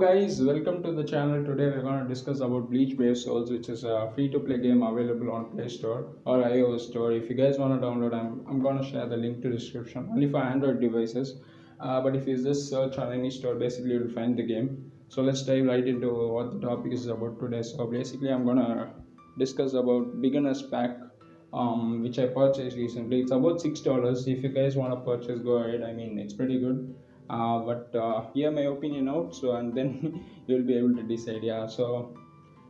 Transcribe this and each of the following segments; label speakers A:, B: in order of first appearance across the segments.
A: guys, welcome to the channel. Today we're going to discuss about Bleach Brave Souls, which is a free-to-play game available on Play Store or iOS Store. If you guys want to download, I'm going to share the link to the description only for Android devices. But if you just search on any store, basically you'll find the game. So let's dive right into what the topic is about today. So basically, I'm going to discuss about beginners pack, which I purchased recently. It's about $6. If you guys want to purchase, go ahead. I mean, it's pretty good. But hear my opinion out, so and then you'll be able to decide. Yeah, so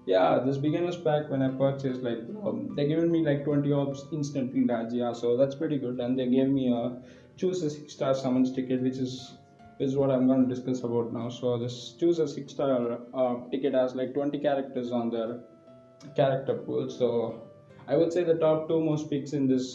A: yeah, this beginners pack when I purchased, like they given me like 20 orbs instantly, lads. Yeah, so that's pretty good, and they gave me a choose a 6-star summons ticket, which is what I'm going to discuss about now. So this choose a 6-star ticket has like 20 characters on their character pool. So I would say the top two most picks in this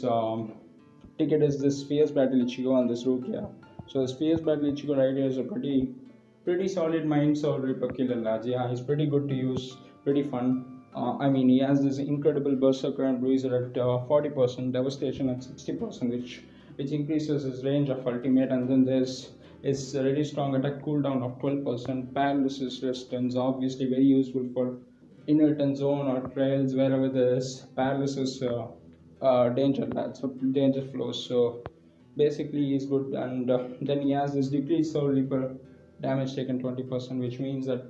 A: ticket is this Fierce Battle Ichigo and this Rukia. So this Fierce Battle Ichigo right here is a pretty solid mind soul Reaper killer, lads. Yeah, he's pretty good to use, pretty fun. I mean, he has this incredible Berserker and Bruiser at 40%, Devastation at 60%, which increases his range of ultimate, and then there's his really strong attack cooldown of 12%, paralysis resistance, obviously very useful for inner zone or trails wherever there is paralysis danger, lads, so danger flows. So basically he's good, and then he has this decreased soul reaper damage taken 20%, which means that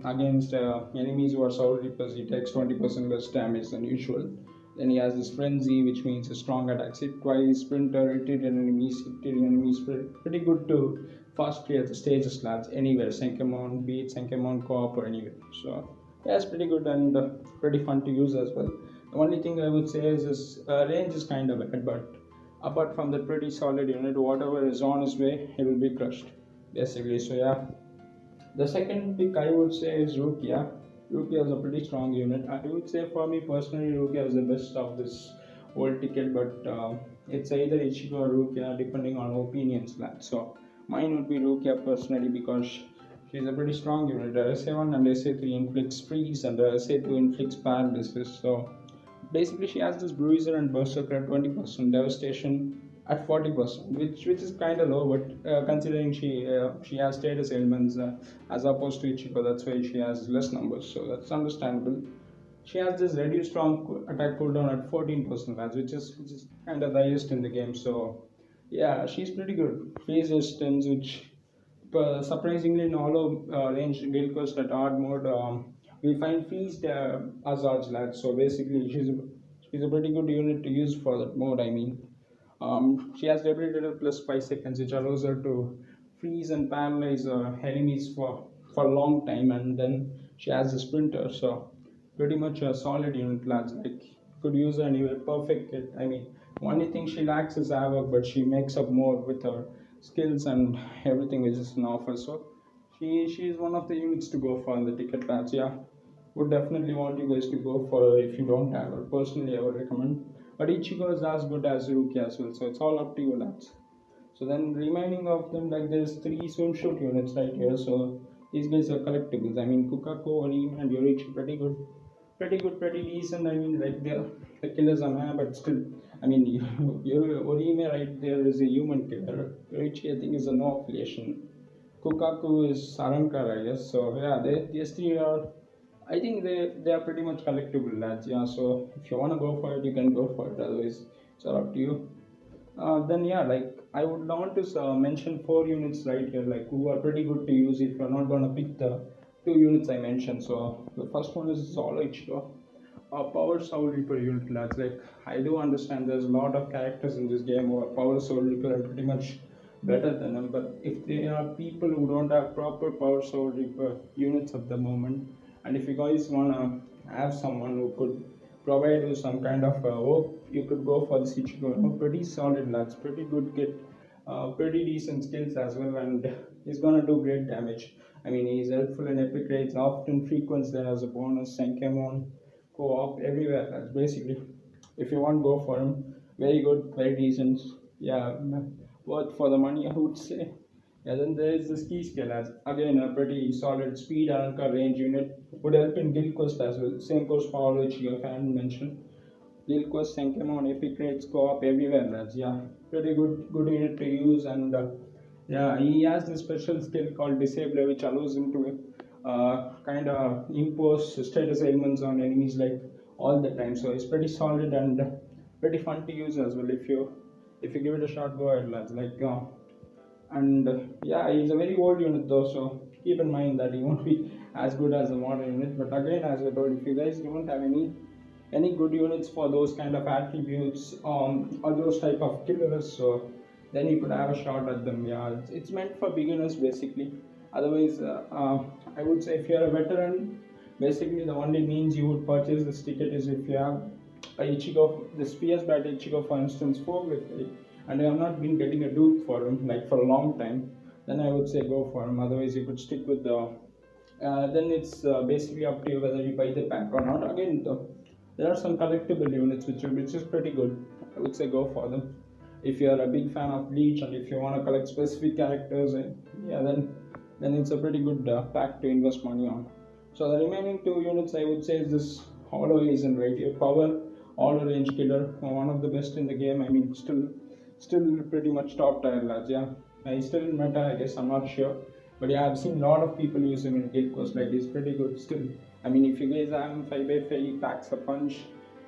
A: against enemies who are soul reapers he takes 20% less damage than usual. Then he has this frenzy, which means a strong attacks hit twice, sprinter, hit enemies, pretty good to fast clear the stages, lads, anywhere, Senkemon, be it Senkemon co-op or anywhere. So yeah, it's pretty good and pretty fun to use as well. The only thing I would say is his range is kind of bad, but apart from that pretty solid unit, whatever is on his way, he will be crushed, basically. So yeah, the second pick I would say is Rukia. Rukia is a pretty strong unit. I would say for me personally, Rukia is the best of this whole ticket, but it's either Ichigo or Rukia depending on opinions, lads. So mine would be Rukia personally because she's a pretty strong unit. SA1 and SA3 inflicts freeze and SA2 inflicts paralysis. So basically she has this Bruiser and Berserker at 20%, Devastation at 40%, which is kind of low, but considering she has status ailments as opposed to Ichigo, that's why she has less numbers. So that's understandable. She has this reduced strong attack cooldown at 14%, lads, which is kind of the highest in the game. So yeah, she's pretty good. Freeze resistance, which surprisingly in hollow range guild quest at hard mode, we find feast Azar's, lads. So basically she's a pretty good unit to use for that mode. I mean, she has debilitated plus 5 seconds, which allows her to freeze and paralyze enemies for a long time, and then she has a sprinter. So pretty much a solid unit, lads. Like, could use her anywhere, perfect kit. I mean, only thing she lacks is havoc, but she makes up more with her skills and everything which is an offer. So she is one of the units to go for in the ticket, lads. Yeah, would definitely want you guys to go for her if you don't have her. Personally, I would recommend. But Ichigo is as good as Ruki as well, so it's all up to you, lads. So then remaining of them, like there's three swimsuit units right here. So these guys are collectibles. I mean, Kukako, Orime, and Yorichi, pretty good, pretty decent. I mean, like the killers are mad, but still, I mean, Orime right there is a human killer. Yorichi, I think, is a no affiliation. Kukaku is Sarankar, I guess. So yeah, these three are. I think they are pretty much collectible, lads. Yeah. So if you wanna go for it, you can go for it. Otherwise, it's all up to you. Then yeah, like I would want to mention four units right here, like who are pretty good to use if you're not gonna pick the two units I mentioned. So the first one is Solo Ichigo, a Power Soul Reaper unit, lads. Like I do understand there's a lot of characters in this game who are Power Soul Reaper and pretty much better than them, but if there are people who don't have proper Power Soul Reaper units at the moment, and if you guys wanna have someone who could provide you some kind of hope, you could go for the Ichigo. Pretty solid, lads, pretty good kit, pretty decent skills as well, and he's gonna do great damage. I mean, he's helpful in epic raids, often frequents there as a bonus, Senkemon, co-op, everywhere, lads, basically. If you want, go for him. Very good, very decent. Yeah, worth for the money, I would say. Yeah, then there is the ski skill as again a pretty solid speed and range unit, would help in guild quest as well. Same goes for which your fan mentioned. Guild quest, Senkemon, epic rates, co-op everywhere, lads. Yeah, pretty good unit to use, and Yeah, he has this special skill called Disabler, which allows him to kind of impose status ailments on enemies like all the time. So it's pretty solid and pretty fun to use as well. If you give it a shot, go ahead, lads. And yeah, he's a very old unit though, so keep in mind that he won't be as good as the modern unit. But again, as I told, if you guys don't have any good units for those kind of attributes or those type of killers, so then you could have a shot at them. Yeah, it's meant for beginners basically. Otherwise, I would say if you're a veteran, basically the only means you would purchase this ticket is if you have a Ichigo, the Spears bat Ichigo, for instance, 4 with it, and I have not been getting a dupe for him like for a long time, then I would say go for him. Otherwise, you could stick with the. Then it's basically up to you whether you buy the pack or not. Again, there are some collectible units which is pretty good. I would say go for them. If you are a big fan of Bleach and if you want to collect specific characters, yeah, then it's a pretty good pack to invest money on. So the remaining two units I would say is this Hollow Agent right here, power all range killer, one of the best in the game. I mean, still pretty much top tier lads. Yeah, he's still in meta, I guess. I'm not sure, but yeah, I've seen a lot of people use him in Guild Coast. Like he's pretty good still. I mean, if you guys have him 5x5, he packs a punch.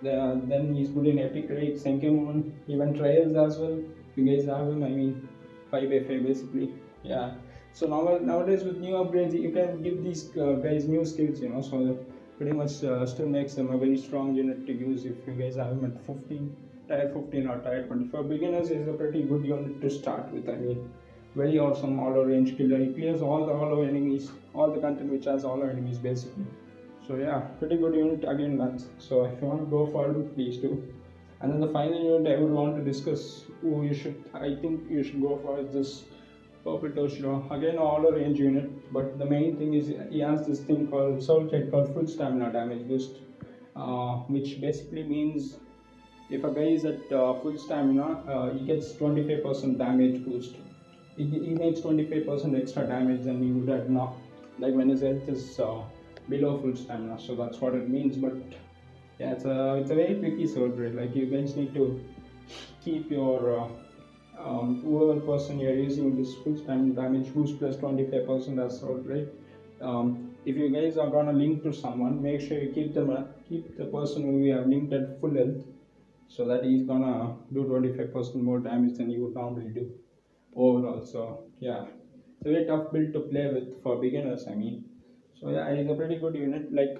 A: Then he's good in epic raid, Senkemon, even trials as well. If you guys have him, I mean, 5x5 basically. Yeah. So nowadays with new upgrades, you can give these guys new skills, you know. So pretty much still makes them a very strong unit to use if you guys have them at 15, tier 15 or tier 20. For beginners, is a pretty good unit to start with. I mean, very awesome hollow range killer. He clears all the hollow enemies, all the content which has hollow enemies basically. So yeah, pretty good unit again, lads. So if you want to go for it, please do. And then the final unit I would want to discuss who you should, I think you should go for is this Purple Toshiro. Again, all a range unit, but the main thing is he has this thing called soul trait called full stamina damage boost, which basically means if a guy is at full stamina, he gets 25% damage boost. He makes 25% extra damage than he would have now, like when his health is below full stamina. So that's what it means. But yeah, it's a very tricky sword raid. Like you guys need to keep your whoever person you're using this full stamina damage boost plus 25% as sword raid. If you guys are gonna link to someone, make sure you keep the person who you have linked at full health, so that he's gonna do 25% more damage than you would normally do overall. So yeah, it's a very tough build to play with for beginners. I mean, so yeah, he's a pretty good unit. Like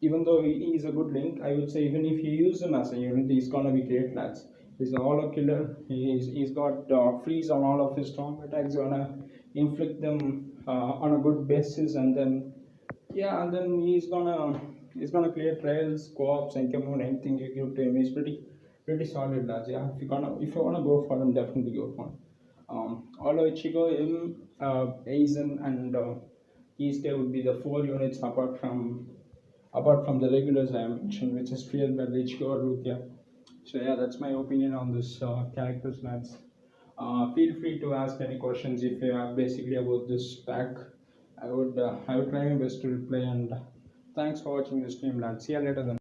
A: even though he is a good link, I would say even if you use him as a unit, he's gonna be great, lads. He's a hollow killer. He's got freeze on all of his strong attacks. Gonna inflict them on a good basis, and then yeah, and then he's gonna clear trails, co-ops, and come on anything you give to him. He's pretty solid, lads. Yeah, if you wanna go for him, definitely go for him. Although Ichigo, him, Aizen, and Eastay would be the 4 units apart from the regulars I mentioned, which is Fear by Ichigo or Rukia. So yeah, that's my opinion on this characters, lads. Feel free to ask any questions if you have basically about this pack. I would try my best to reply, and thanks for watching the stream, lads. See you later then.